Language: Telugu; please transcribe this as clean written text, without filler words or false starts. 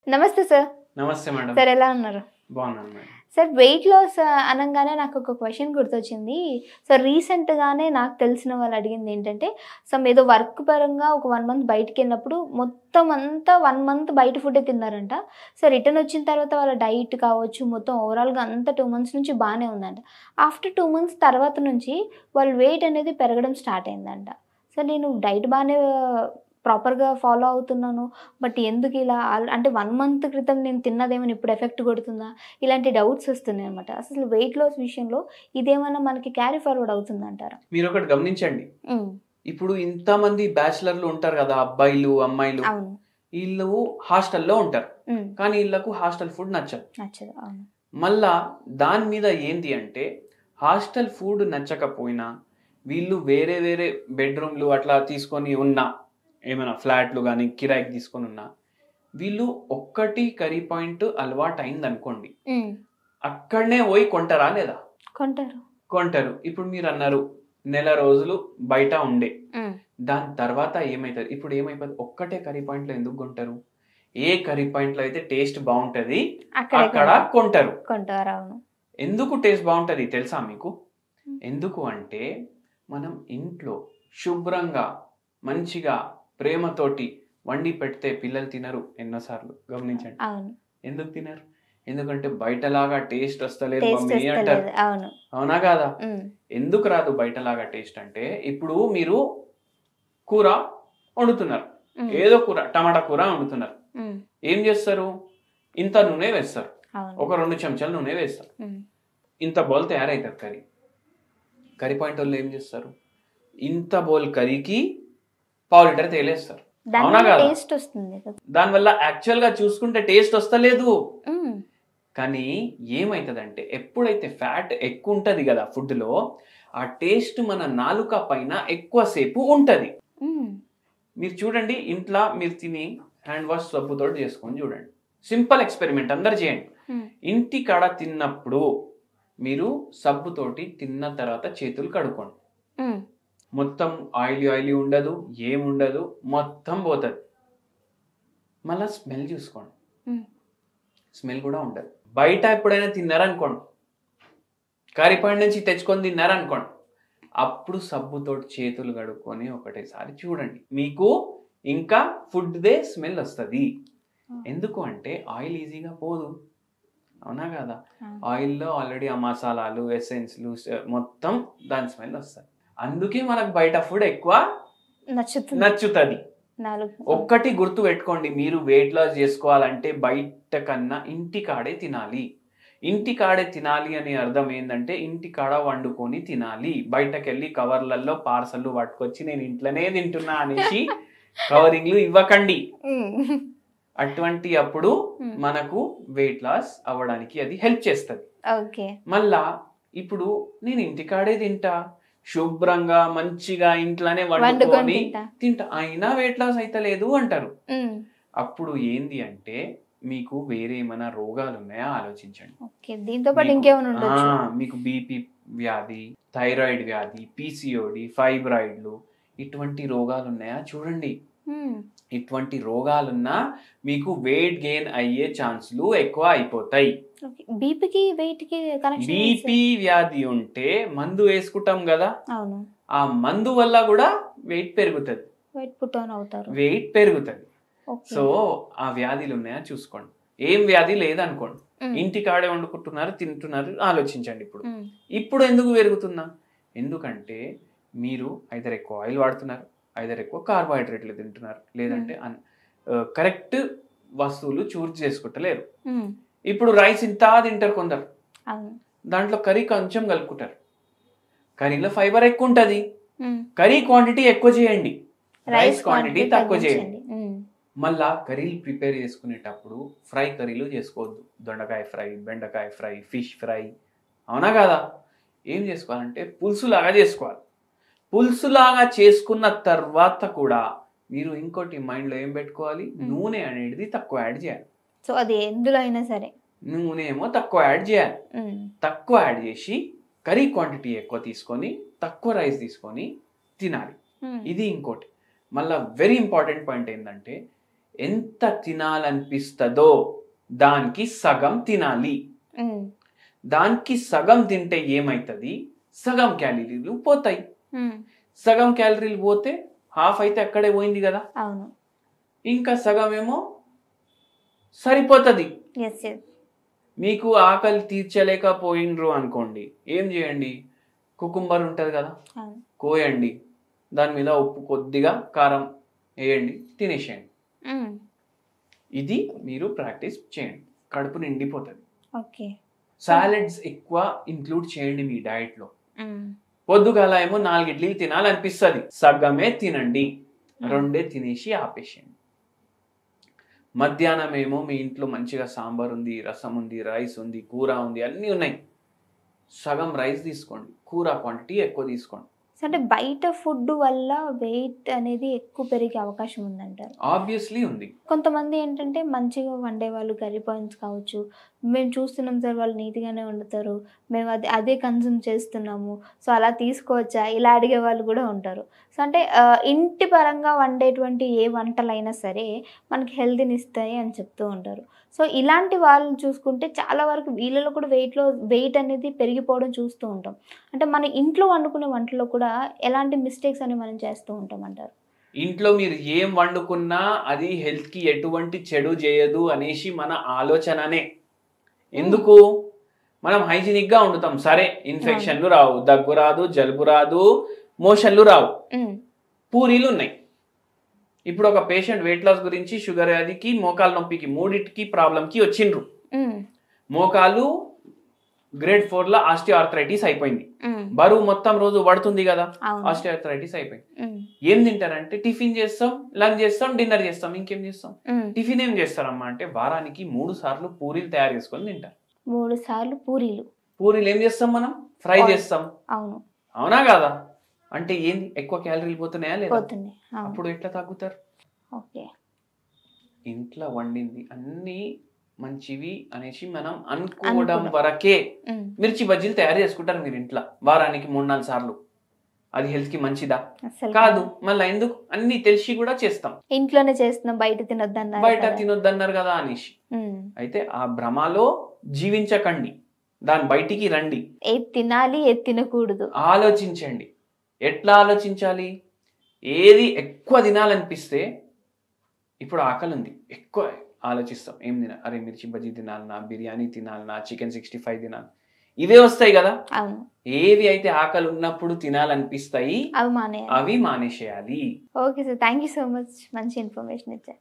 నమస్తే సార్. నమస్తే మేడం. సార్ ఎలా ఉన్నారు? బాగున్నాను మేడం. సార్ వెయిట్ లాస్ అనంగానే నాకు ఒక క్వెషన్ గుర్తొచ్చింది. సో రీసెంట్‌గానే నాకు తెలిసిన వాళ్ళు అడిగింది ఏంటంటే, సమ్ ఏదో వర్క్ పరంగా ఒక 1 మంత్ బయటికెళ్ళినప్పుడు మొత్తం అంతా 1 మంత్ బయట ఫుడ్డే తిన్నారంట. సో రిటర్న్ వచ్చిన తర్వాత వాళ్ళ డైట్ కావచ్చు, మొత్తం ఓవరాల్‌గా అంతా 2 మంత్స్ నుంచి బానే ఉందంట. ఆఫ్టర్ 2 మంత్స్ తర్వాత నుంచి వాళ్ళ వెయిట్ అనేది పెరగడం స్టార్ట్ అయిందంట. సో నేను డైట్ బానే ప్రాపర్‌గా ఫాలో అవుతున్నాను. బట్ ఎందుకు ఇలా అంటే 1 మంత్ క్రితం నేను తిన్నదేమైనా ఇప్పుడు ఎఫెక్ట్ కొడుతుందా? ఇలాంటి డౌట్స్ వస్తున్నాయన్నమాట. అసలు వెయిట్ లాస్ విషయంలో ఇదేమన్నా మనకి క్యారీ ఫార్వర్డ్ అవుతుందంటారా? మీరొకటి గమనించండి. హ్మ్. ఇప్పుడు ఇంతమంది బ్యాచిలర్‌లు ఉంటారు గదా! అబ్బాయిలు, అమ్మాయిలు. అవును. ఈళ్ళు హాస్టల్‌లో ఉంటారు. హ్మ్. కానీ ఈళ్ళకు హాస్టల్ ఫుడ్ నచ్చదు. నచ్చదు. అవును. మళ్ళా దాని మీద ఏంటి అంటే, హాస్టల్ ఫుడ్ నచ్చకపోయినా వీళ్ళు వేరే వేరే బెడ్‌రూమ్‌లు అట్లా తీసుకొని ఉన్నా, ఏమైనా ఫ్లాట్‌లు గాని కిరాయికి తీసుకొని ఉన్నా, వీళ్ళు ఒక్కటి కర్రీ పాయింట్ అలవాటయిందనుకోండి. హ్మ్. అక్కడనే పోయి కొంటారా లేదా? కొంటారు. కొంటారు. ఇప్పుడు మీరన్నారు నెల రోజులు బయట ఉండే. హ్మ్. దాని తర్వాత ఏమైతది? ఇప్పుడు ఏమైపోద్ది? ఒక్కటే కర్రీ పాయింట్‌లో ఎందుకు కొంటారు? ఏ కర్రీ పాయింట్‌లో అయితే టేస్ట్ బావుంటది అక్కడే అక్కడ కొంటారు. కొంటారు. అవును. ఎందుకు టేస్ట్ బావుంటది తెలుసా మీకు? హ్మ్. ఎందుకు అంటే మనం ఇంట్లో శుభ్రంగా, మంచిగా, ప్రేమతోటి వండి పెడితే పిల్లలు తినరు ఎన్నో సార్లు గమనించండి. అవును. ఎందుకు తినరు? ఎందుకంటే బయటలాగా టేస్ట్ వస్తలేదు టేస్ట్ మమ్మీ అంటారు. వస్తలేదు. అవును. అవునా కాదా? హ్మ్. ఎందుకు రాదు బయటలాగా టేస్ట్ అంటే, ఇప్పుడు మీరు కూర వండుతున్నారు. హ్మ్. ఏదో కూర, టమాటా కూర వండుతున్నారు. హ్మ్. ఏం చేస్తారు? ఇంత నూనె వేస్తారు. అవును. ఒక 2 చెంచాలు నూనె వేస్తారు. హ్మ్. ఇంత బౌల్ తయారైతది కర్రీ. కర్రీ పాయింట్ వాళ్ళు ఏం చేస్తారు? ఇంత బౌల్ కర్రీకి పావు లీటర్ తేలేస్తారు. అవునా దానివల్ల కాదా? టేస్ట్ వస్తుంది కదా! దానివల్ల యాక్చువల్‌గా చూసుకుంటే టేస్ట్ వస్తలేదు. హ్మ్. కానీ ఏమైతదంటే ఎప్పుడైతే ఫ్యాట్ ఎక్కువ ఉంటది కదా ఫుడ్‌లో, ఆ టేస్ట్ మన నాలుక పైన ఎక్కువ సేపు ఉంటది. హ్మ్. మీరు చూడండి ఇంట్ల మీరు తిని హ్యాండ్ వాష్ సబ్బుతోటి చేసుకొని చూడండి. సింపుల్ ఎక్స్‌పెరిమెంట్ అందరూ చేయండి. హ్మ్. ఇంటికాడ తిన్నప్పుడు మీరు సబ్బుతోటి తిన్న తర్వాత చేతులు కడుక్కోండి. హ్మ్. మొత్తం ఆయిలీ ఆయిలీ ఉండదు. ఏముండదు. మొత్తం పోతది. మళ్ళా స్మెల్ చూసుకోండి. హ్మ్. స్మెల్ కూడా ఉండదు. బయట ఎప్పుడైనా తిన్నారనుకోండి, కర్రీ పాయింట్ నుంచి తెచ్చుకొని తిన్నారనుకోండి, అప్పుడు సబ్బుతోటి చేతులు కడుక్కొని ఒకటేసారి చూడండి. మీకు ఇంకా ఫుడ్‌దే స్మెల్ వస్తది. ఎందుకు అంటే ఆయిల్ ఈజీగా పోదు. అవునా కాదా? ఆ! ఆయిల్‌లో ఆల్రెడీ ఆ మసాలాలు, ఎసెన్స్‌లు మొత్తం దాని స్మెల్ వస్తది. అందుకే మనకు బయట ఫుడ్ ఎక్కువ నచ్చుతుంది. నచ్చుతది. నాలుగు. ఒక్కటి గుర్తుపెట్టుకోండి, మీరు వెయిట్ లాస్ చేసుకోవాలంటే బయట కన్నా ఇంటికాడే తినాలి. ఇంటికాడే తినాలి అని అర్థం ఏందంటే ఇంటికాడ వండుకొని తినాలి. బయటకెళ్ళి కవర్‌లలో పార్సెల్‌లు పట్టుకొచ్చి నేను ఇంట్లోనే తింటున్నా అనేసి కవరింగ్‌లు ఇవ్వకండి. హ్మ్. అటువంటి అప్పుడు హ్మ్. మనకు వెయిట్ లాస్ అవ్వడానికి అది హెల్ప్ చేస్తది. ఓకే. మళ్ళా ఇప్పుడు నేను ఇంటికాడే తింటా. శుభ్రంగా మంచిగా ఇంట్లోనే వండుకొని వండుకొని తింటా. తింటా. అయినా వెయిట్ లాస్ అయితలేదు అంటారు. హ్మ్. అప్పుడు ఏంది అంటే మీకు వేరే ఏమైనా రోగాలున్నాయా ఆలోచించండి. ఓకే. దీంతో పాటు మీకు ఇంకేమైనా ఉండొచ్చు. మీకు బీపీ వ్యాధి, థైరాయిడ్ వ్యాధి, పీసీఓడి, ఫైబ్రాయిడ్‌లు ఇటువంటి రోగాలున్నాయా చూడండి. హ్మ్. ఇటువంటి రోగాలున్నా మీకు వెయిట్ గెయిన్ అయ్యే ఛాన్స్‌లు ఎక్కువ అయిపోతాయి. ఓకే. బీపీకి, వెయిట్‌కి కనెక్షన్ ఏంటి బీపీ సార్? వ్యాధి ఉంటే మందు వేసుకుంటాం గదా! అవును. ఆ మందు వల్ల గూడా వెయిట్ పెరుగుతది. వెయిట్ పుట్ ఆన్ అవుతారు. వెయిట్ పెరుగుతది. ఓకే. సో, ఆ వ్యాధులున్నాయా చూసుకోండి. ఏం వ్యాధి లేదనుకోండి. హ్మ్. ఇంటికాడే వండుకుంటున్నారు, తింటున్నారు ఆలోచించండి ఇప్పుడు. హ్మ్. ఇప్పుడు ఎందుకు పెరుగుతున్నా? ఎందుకంటే మీరు ఐదర్ ఎక్కువ ఆయిల్ వాడుతున్నారు, ఐదర్ ఎక్కువ కార్బోహైడ్రేట్‌లు తింటున్నారు. హ్మ్. లేదంటే కరెక్ట్ వస్తువులు చూజ్ చేసుకుంటలేరు. హ్మ్. ఇప్పుడు రైస్ ఇంతా తింటారు కొందరు. అవును. దాంట్లో కర్రీ కొంచెం కలుపుకుంటారు. కర్రీలో ఫైబర్ ఎక్కువుంటది. హ్మ్. కర్రీ క్వాంటిటీ ఎక్కువ చేయండి. రైస్ రైస్ క్వాంటిటీ క్వాంటిటీ తక్కువ చేయండి. తగ్గించండి. హ్మ్. మళ్ళా కర్రీలు ప్రిపేర్ చేసుకునేటప్పుడు ఫ్రై కర్రీలు చేసుకోవద్దు. దొండకాయ ఫ్రై, బెండకాయ ఫ్రై, ఫిష్ ఫ్రై. అవునా కాదా? ఏం చేసుకోవాలంటే పులుసులాగా చేసుకోవాలి. పులుసులాగా చేసుకున్న తర్వాత కూడా మీరు ఇంకోటి మైండ్‌లో ఏం పెట్టుకోవాలి? హ్మ్. నూనె అనేది తక్కువ యాడ్ చేయాలి. సో, అది ఎందులో అయినా సరే. నూనె ఏమో తక్కువ యాడ్ చేయాలి. హ్మ్. తక్కువ యాడ్ చేసి కర్రీ క్వాంటిటీ ఎక్కువ తీసుకొని, తక్కువ రైస్ తీసుకొని తినాలి. హ్మ్. ఇది ఇంకోటి. మళ్ళా వెరీ ఇంపార్టెంట్ పాయింట్ ఏందంటే, ఎంత తినాలనిపిస్తుందో దానికి సగం తినాలి. దానికి సగం తింటే ఏమవుతుంది, సగం క్యాలరీలు పోతాయి. సగం క్యాలరీలు పోతే హాఫ్ అయితే అక్కడే పోయింది కదా, అవును, ఇంకా సగం ఏమో సరిపోతుంది. మీకు ఆకలి తీర్చలేకపోయినరు అనుకోండి, ఏం చేయండి, కుకుంబర్ ఉంటుంది కదా, కోయండి, దాని మీద ఉప్పు కొద్దిగా కారం వేయండి, తినేసేయండి. ఇది మీరు ప్రాక్టీస్ చేయండి, కడుపు నిండిపోతుంది. సాలెడ్స్ ఎక్కువ ఇంక్లూడ్ చేయండి మీ డైట్లో. పొద్దుగాల ఏమో 4 ఇడ్లీలు తినాలనిపిస్తుంది, సగమే తినండి, 2 తినేసి ఆపేసేయండి. మధ్యాహ్నం ఏమో మీ ఇంట్లో మంచిగా సాంబార్ ఉంది, రసం ఉంది, రైస్ ఉంది, కూర ఉంది, అన్నీ ఉన్నాయి, సగం రైస్ తీసుకోండి, కూర క్వాంటిటీ ఎక్కువ తీసుకోండి. అంటే బయట ఫుడ్ వల్ల వెయిట్ అనేది ఎక్కువ పెరిగే అవకాశం ఉందంటారు? ఆబ్వియస్లీ ఉంది. కొంతమంది ఏంటంటే మంచిగా వండే వాళ్ళు, కర్రీ పాయింట్స్ కావచ్చు, మేము చూస్తున్నాం సార్ వాళ్ళు నీట్గానే వండుతారు, మేము అదే కన్జ్యూమ్ చేస్తున్నాము, సో అలా తీసుకోవచ్చా, ఇలా అడిగే వాళ్ళు కూడా ఉంటారు. సో అంటే ఇంటి పరంగా వండేటువంటి ఏ వంటలైనా సరే మనకి హెల్తీని ఇస్తాయి అని చెప్తూ ఉంటారు. సో ఇలాంటి వాళ్ళని చూసుకుంటే చాలా వరకు వీళ్ళలో కూడా వెయిట్ అనేది పెరిగిపోవడం చూస్తూ ఉంటాం. అంటే మన ఇంట్లో వండుకునే వంటల్లో కూడా ఎలాంటి మిస్టేక్స్ అని మనం చేస్తూ ఉంటాం అంటారు? ఇంట్లో మీరు ఏం వండుకున్నా అది హెల్త్కి ఎటువంటి చెడు చేయదు అనేసి మన ఆలోచననే. ఎందుకు, మనం హైజీనిక్గా వండుతాం, సరే ఇన్ఫెక్షన్లు రావు, దగ్గు రాదు, జలుబు రాదు, మోషన్లు రావు. పూరీలు ఉన్నాయి, ఇప్పుడు ఒక పేషెంట్ వెయిట్ లాస్ గురించి, షుగర్ వ్యాధికి, మోకాలు నొప్పికి, మూడింటికి ప్రాబ్లంకి వచ్చిండ్రు. మోకాలు గ్రేడ్ 4లో ఆస్టియోఆర్థరైటిస్ అయిపోయింది, బరువు మొత్తం రోజు పడుతుంది కదా, ఆస్టియోఆర్థరైటిస్ అయిపోయింది. ఏం తింటారంటే టిఫిన్ చేస్తాం, లంచ్ చేస్తాం, డిన్నర్ చేస్తాం, ఇంకేం చేస్తాం. టిఫిన్ ఏం చేస్తారమ్మా అంటే వారానికి 3 సార్లు పూరీలు తయారు చేసుకొని తింటారు. 3 సార్లు పూరీలు ఏం చేస్తాం మనం, ఫ్రై చేస్తాం. అవునా కదా, అంటే ఏంది, ఎక్కువ క్యాలరీలు పోతున్నాయా లేదా, అప్పుడు ఎట్లా తగ్గుతారు? ఇంట్లో వండింది అన్ని మంచివి అనేసి మనం అనుకోవడం వరకే. మిర్చి బజ్జీలు తయారు చేసుకుంటారు మీరు ఇంట్లో వారానికి 3-4 సార్లు, అది హెల్త్ కి మంచిదా? కాదు. మళ్ళీ ఎందుకు, అన్ని తెలిసి కూడా చేస్తాం, ఇంట్లోనే చేస్తున్నాం, బయట తినొద్దన్నారు కదా అనేసి. అయితే ఆ భ్రమలో జీవించకండి, దాని బయటికి రండి. ఏది తినాలి, ఏది తినకూడదు ఆలోచించండి. ఎట్లా ఆలోచించాలి, ఏది ఎక్కువ తినాలనిపిస్తే, ఇప్పుడు ఆకలి ఉంది, ఎక్కువ ఆలోచిస్తాం, ఏం తినాలి, అరే మిర్చి బజ్జీ తినాలన్నా, బిర్యానీ తినాలన్నా, చికెన్ 65 తినాలి, ఇవే వస్తాయి కదా. ఏవి అయితే ఆకలి ఉన్నప్పుడు తినాలనిపిస్తాయి అవి మానేసేయాలి. Okay sir, thank you so much, మంచి ఇన్ఫర్మేషన్ ఇచ్చారు.